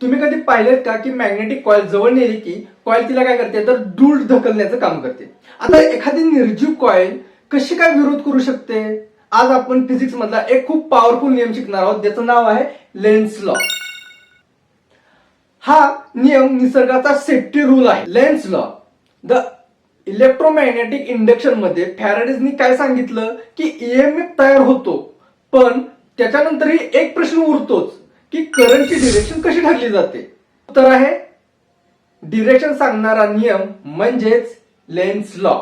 तुम्ही कधी पाहिलेत का की मॅग्नेटिक कॉईल जवळ नेली की कॉईल तिला काय करते तर दूर ढकलण्याचं काम करते. आता एखादी निर्जीव कॉईल कशी काय विरोध करू शकते? आज आपण फिजिक्स मधला एक खूप पॉवरफुल नियम शिकणार आहोत ज्याचं नाव आहे लेन्स लॉ. हा नियम निसर्गाचा सेफ्टी रूल आहे. Lens law the electromagnetic induction मध्ये फॅराडेजनी काय सांगितलं की ईएमएफ तयार होतो, पण त्याच्यानंतरही एक प्रश्न उरतोच की करंटची डिरेक्शन कशी ठरली जाते. उत्तर आहे डिरेक्शन सांगणारा नियम म्हणजेच लेन्स लॉ.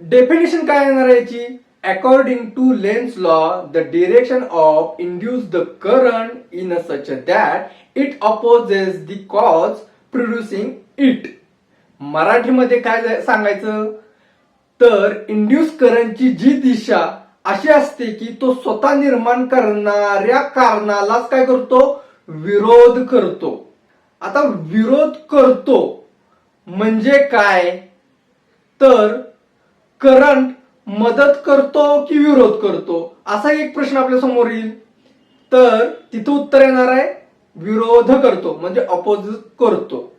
डेफिनेशन काय येणार आहे याची? According to Lenz law the direction of induced current in such that it opposes the cause producing it. मराठीमध्ये काय सांगायचं तर इंड्यूस करंटची जी दिशा अशी असते की तो स्वतः निर्माण करणाऱ्या कारणालाच काय करतो? विरोध करतो. आता विरोध करतो म्हणजे काय तर करंट मदत करतो की विरोध करतो असा एक प्रश्न आपल्या समोर येईल. तर तिथं उत्तर येणार आहे विरोध करतो म्हणजे अपोजिट करतो.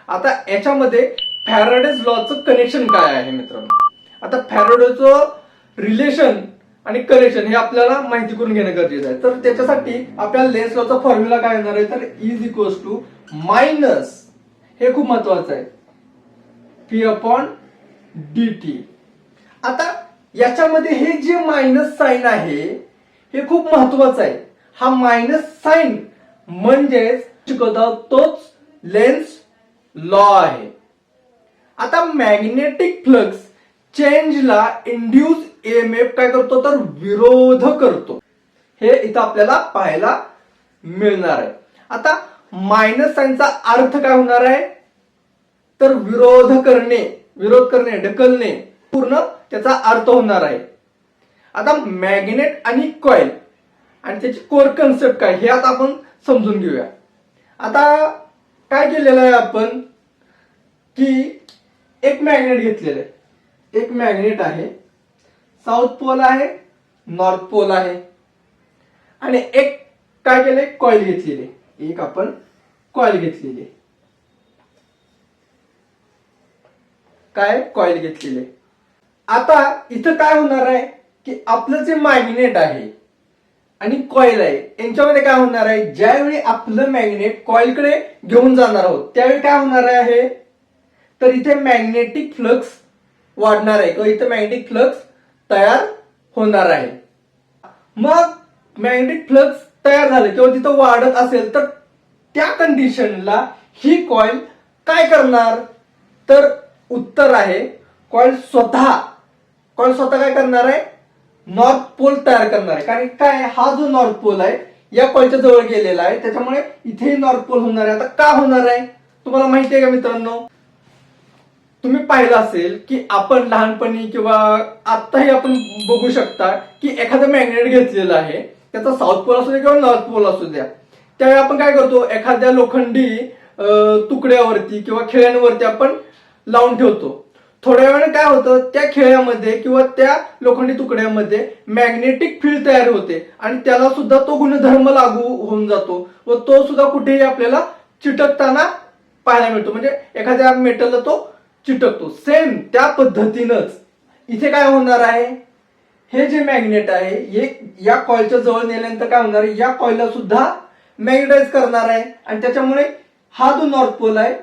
आता याच्यामध्ये फॅराडेज लॉचं कनेक्शन काय आहे मित्रांनो? आता फॅराडेचं रिलेशन आणि कनेक्शन हे आपल्याला माहिती करून घेणं गरजेचं आहे. तर त्याच्यासाठी आपल्याला लेन्स लॉचा फॉर्म्युला काय येणार आहे तर इज इक्वल्स टू मायनस, हे खूप महत्वाचं आहे, पी अपॉन डी टी. आता याच्यामध्ये हे जे मायनस साइन आहे हे खूप महत्वाचं आहे. हा मायनस साइन म्हणजेच शिकवता तोच लेन्स लॉ आहे. आता मॅग्नेटिक फ्लक्स चेंजला इंड्यूस ईएमएफ काय करतो तर विरोध करतो. हे इथं आपल्याला पाहायला मिळणार आहे. आता मायनस साइनचा अर्थ काय होणार आहे तर विरोध करणे, ढकलणे, पूर्ण त्याचा अर्थ होणार आहे. आता मॅग्नेट आणि कॉईल आणि त्याची कोर कन्सेप्ट काय हे आता आपण समजून घेऊया. आता काय केलेलं आहे आपण की एक मॅग्नेट घेतलेलं आहे. एक मॅग्नेट आहे, साऊथ पोल आहे, नॉर्थ पोल आहे, आणि एक काय केलंय कॉईल घेतलेली. एक आपण कॉईल घेतलेली, काय कॉईल घेतलेली. आता इथं काय होणार आहे की आपलं जे मॅग्नेट आहे आणि कॉईल आहे यांच्यामध्ये काय होणार आहे, ज्यावेळी आपलं मॅग्नेट कॉईलकडे घेऊन जाणार आहोत त्यावेळी काय होणार आहे तर इथे मॅग्नेटिक फ्लक्स वाढणार आहे किंवा इथे मॅग्नेटिक फ्लक्स तयार होणार आहे. मग मॅग्नेटिक फ्लक्स तयार झाले किंवा तिथं वाढत असेल तर त्या कंडिशनला ही कॉईल काय करणार तर उत्तर आहे कॉईल स्वतः काय करणार आहे नॉर्थ पोल तयार करणार आहे. कारण काय हा जो नॉर्थ पोल आहे या कॉईलच्या जवळ गेलेला आहे त्याच्यामुळे इथेही नॉर्थ पोल होणार आहे. आता का होणार आहे तुम्हाला माहिती आहे का मित्रांनो? तुम्ही पाहिलं असेल की आपण लहानपणी किंवा आताही आपण बघू शकता की एखादं मॅग्नेट घेतलेलं आहे, त्याचा साऊथ पोल असू द्या किंवा नॉर्थ पोल असू द्या, त्यावेळी आपण काय करतो एखाद्या लोखंडी तुकड्यावरती किंवा खिळ्यांवरती आपण लावून ठेवतो. थोड्या वेळाने काय होतं त्या खिळ्यामध्ये किंवा त्या लोखंडी तुकड्यामध्ये मॅग्नेटिक फील्ड तयार होते आणि त्याला सुद्धा तो गुणधर्म लागू होऊन जातो व तो सुद्धा कुठेही आपल्याला चिटकताना पाहायला मिळतो. म्हणजे एखाद्या मेटलला तो चिटकतो. सेम त्या पद्धतीनंच इथे काय होणार आहे, हे जे मॅग्नेट आहे हे या कॉईलच्या जवळ नेल्यानंतर काय होणार आहे या कॉईलला सुद्धा मॅग्नेटाइज करणार आहे आणि त्याच्यामुळे हा जो नॉर्थ पोल आहे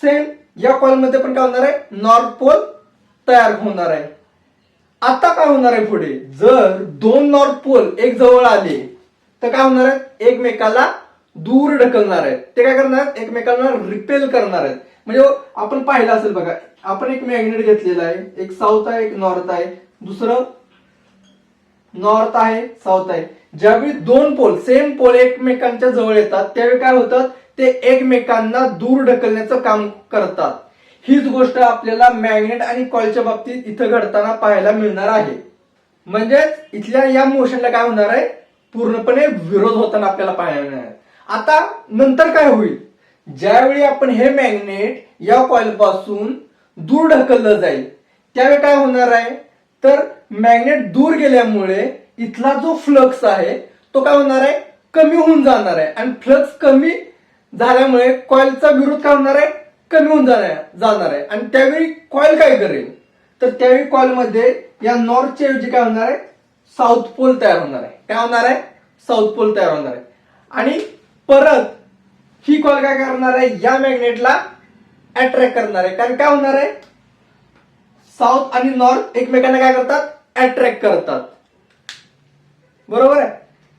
सेम या कॉईल मध्ये पण काय होणार आहे नॉर्थ पोल तयार होणार आहे. आता काय होणार आहे पुढे, जर दोन नॉर्थ पोल एक जवळ आले तर काय होणार आहे एकमेकाला दूर ढकलणार आहेत. ते काय करणार आहेत एकमेकांना रिपेल करणार आहेत. म्हणजे आपण पाहिलं असेल बघा, आपण एक मॅग्नेट घेतलेला आहे, एक साऊथ आहे एक नॉर्थ आहे, दुसरं नॉर्थ आहे साऊथ आहे. ज्यावेळी दोन पोल सेम पोल एकमेकांच्या जवळ येतात त्यावेळी काय होतात ते एकमेकांना दूर ढकलण्याचं काम करतात. हीच गोष्ट आपल्याला मॅग्नेट आणि कॉईलच्या बाबतीत इथं घडताना पाहायला मिळणार आहे. म्हणजेच इथल्या या मोशनला काय होणार आहे पूर्णपणे विरोध होताना आपल्याला पाहायला मिळणार आहे. आता नंतर काय होईल, ज्यावेळी आपण हे मॅग्नेट या कॉईल पासून दूर ढकललं जाईल त्यावेळी काय होणार आहे तर मॅग्नेट दूर गेल्यामुळे इथला जो फ्लक्स आहे तो काय होणार आहे कमी होऊन जाणार आहे आणि फ्लक्स कमी झाल्यामुळे कॉइलचा विरोध काय होणार आहे, कमी होऊन जाणार आहे. आणि त्यावेळी कॉइल काय करेल, तर त्यावेळी कॉइलमध्ये या नॉर्थच्या ऐवजी काय होणार आहे, साऊथ पोल तयार होणार आहे. काय होणार आहे, साऊथ पोल तयार होणार आहे. आणि परत ही कॉइल काय करणार आहे, या मॅग्नेटला अट्रॅक्ट करणार आहे. कारण काय होणार आहे, साऊथ आणि नॉर्थ एकमेकांना काय करतात, अट्रॅक्ट करतात. बरोबर आहे.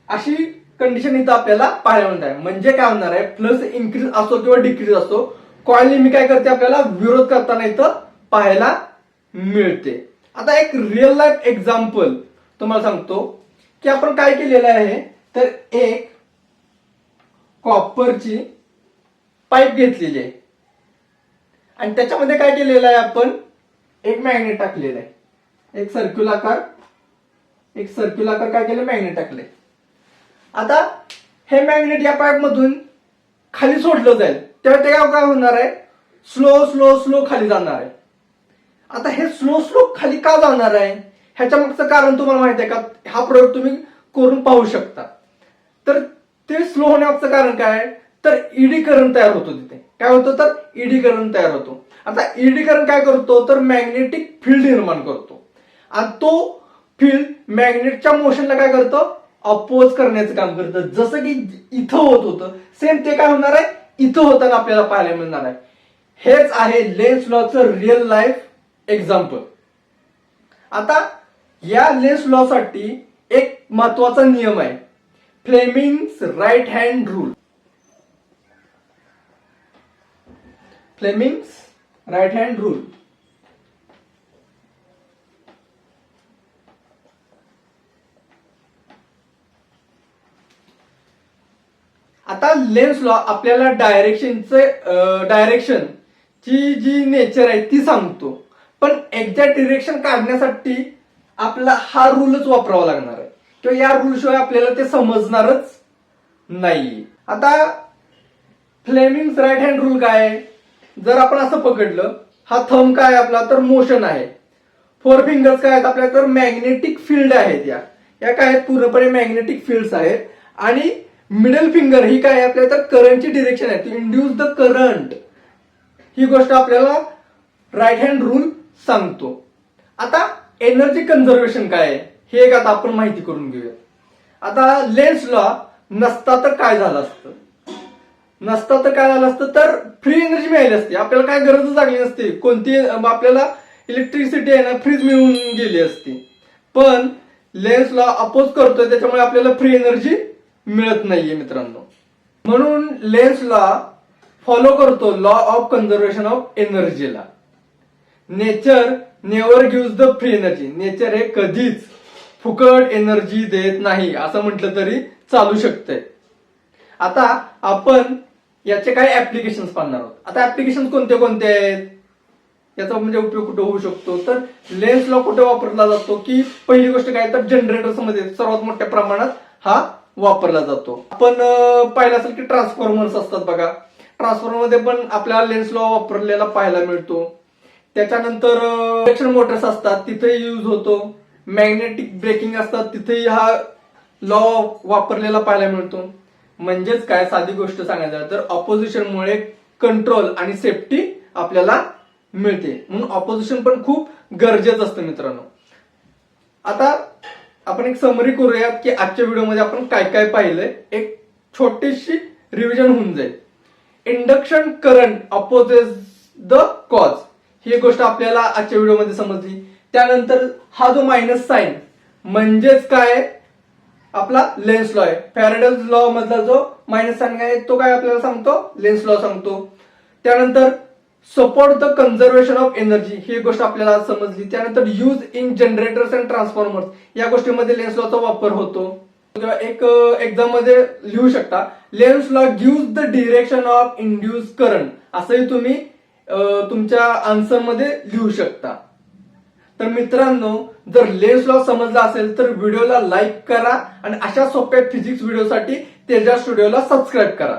अशी कंडिशन इथं आपल्याला पाहायला मिळत आहे. म्हणजे काय होणार आहे, फ्लक्स इन्क्रीज असो किंवा डिक्रीज असो, कॉइल नेहमी काय करते, आपल्याला विरोध करताना इथं पाहायला मिळते. आता एक रिअल लाईफ एक्झाम्पल तुम्हाला सांगतो की आपण काय केलेलं आहे, तर एक कॉपरची पाईप घेतलेली आहे आणि त्याच्यामध्ये काय केलेलं आहे, आपण एक मॅग्नेट टाकलेलं आहे. एक सर्क्युलाकार काय केलं, मॅग्नेट टाकले. आता हे मॅग्नेट या पाईप मधून खाली सोडलं जाईल, तेव्हा ते काय होणार आहे, स्लो स्लो स्लो खाली जाणार आहे. आता हे स्लो स्लो खाली का जाणार आहे, ह्याच्या मागचं कारण तुम्हाला माहिती आहे का, हा प्रयोग तुम्ही करून पाहू शकता. तर ते स्लो होण्याचं कारण काय, तर ईडी करंट तयार होतो. तिथे काय होतं, तर ईडी करंट तयार होतो. आता ईडी करंट काय करतो, तर मॅग्नेटिक फील्ड निर्माण करतो आणि तो फील्ड मॅग्नेटच्या मोशनला काय करतं, अपोज करण्याचं काम करतं. जसं की इथं होत होतं, सेम ते काय होणार आहे, इथं होताना आपल्याला पाहायला मिळणार आहे. हेच आहे लेन्स लॉचं रिअल लाईफ एक्झाम्पल. आता या लेन्स लॉ साठी एक महत्वाचा नियम आहे, Fleming's right hand rule. Fleming's right hand rule. आता लेन्स लॉ आपल्याला डायरेक्शन ची जी नेचर आहे ती सांगतो, पण एक्झॅक्ट डिरेक्शन काढण्यासाठी आपला हा रूलच वापरावा लागणार आहे, किंवा या रूल शिवाय आपल्याला ते समजणारच नाही. आता फ्लेमिंग्स राईट हँड रूल काय आहे, जर आपण असं पकडलं, हा थंब काय आपला, तर मोशन आहे. 4 फिंगर्स काय आहेत आपल्या, तर मॅग्नेटिक फील्ड आहेत. या काय आहेत, पूर्णपणे मॅग्नेटिक फील्ड्स आहेत. आणि मिडल फिंगर ही काय आपल्या, तर करंटची डिरेक्शन आहे, टू इंड्यूस द करंट. ही गोष्ट आपल्याला राईट हँड रूल सांगतो. आता एनर्जी कन्झर्वेशन काय आहे, हे एक आता आपण माहिती करून घेऊया. आता लेन्स लॉ नसता तर काय झालं असतं, तर फ्री एनर्जी मिळाली असते. आपल्याला काय गरजच लागली नसते, कोणती आपल्याला इलेक्ट्रिसिटी आहे ना, फ्रीज मिळून गेली असती. पण लेन्स लॉ अपोज करतोय, त्याच्यामुळे आपल्याला फ्री एनर्जी मिळत नाहीये मित्रांनो. म्हणून लेन्स लॉ फॉलो करतो लॉ ऑफ कन्झर्वेशन ऑफ एनर्जीला. Nature never gives the free energy. Nature हे कधीच फुकट एनर्जी देत नाही, असं म्हटलं तरी चालू शकतंय. आता आपण याचे काही ऍप्लिकेशन्स पाहणार आहोत. आता ऍप्लिकेशन कोणते कोणते आहेत, याचा म्हणजे उपयोग कुठे होऊ शकतो, तर लेन्स लॉ कुठे वापरला जातो, की पहिली गोष्ट काय, तर जनरेटर्स मध्ये सर्वात मोठ्या प्रमाणात हा वापरला जातो. आपण पाहिलं असेल की ट्रान्सफॉर्मर्स असतात बघा, ट्रान्सफॉर्मर मध्ये पण आपल्याला लेन्स लॉ वापरलेला पाहायला मिळतो. त्याच्यानंतर इंडक्शन मोटर्स असतात, तिथे यूज होतो. मॅग्नेटिक ब्रेकिंग असतात, तिथेही हा लॉ वापरलेला पाहायला मिळतो. म्हणजेच काय, साधी गोष्ट सांगायचं तर ऑपोजिशनमुळे कंट्रोल आणि सेफ्टी आपल्याला मिळते. म्हणून ऑपोजिशन पण खूप गरजेचं असतं मित्रांनो. आता आपण एक समरी करूयात की आजच्या व्हिडिओमध्ये आपण काय काय पाहिलंय, एक छोटीशी रिव्हिजन होऊन जाईल. Induction current opposes the cause, ही गोष्ट आपल्याला आजच्या व्हिडिओमध्ये समजली. त्यानंतर हा जो मायनस साइन म्हणजेच काय, आपला लेन्स लॉ आहे. फॅरेडेज लॉ मधला जो मायनस साइन आहे तो काय आपल्याला सांगतो, लेन्स लॉ सांगतो. त्यानंतर support the conservation of energy, ही गोष्ट आपल्याला समजली. त्यानंतर use in generators and transformers, या गोष्टीमध्ये लेन्स लॉचा वापर होतो. एक एक्झाम मध्ये लिहू शकता, lens law gives the direction of induce current, असंही तुम्ही तुमच्या आन्सर मध्ये लिहू शकता. तर मित्रांनो, जर लेन्स लॉ समजला असेल तर व्हिडिओला लाईक करा आणि अशा सोप्या फिजिक्स व्हिडिओसाठी तेजा स्टुडिओला सबस्क्राईब करा.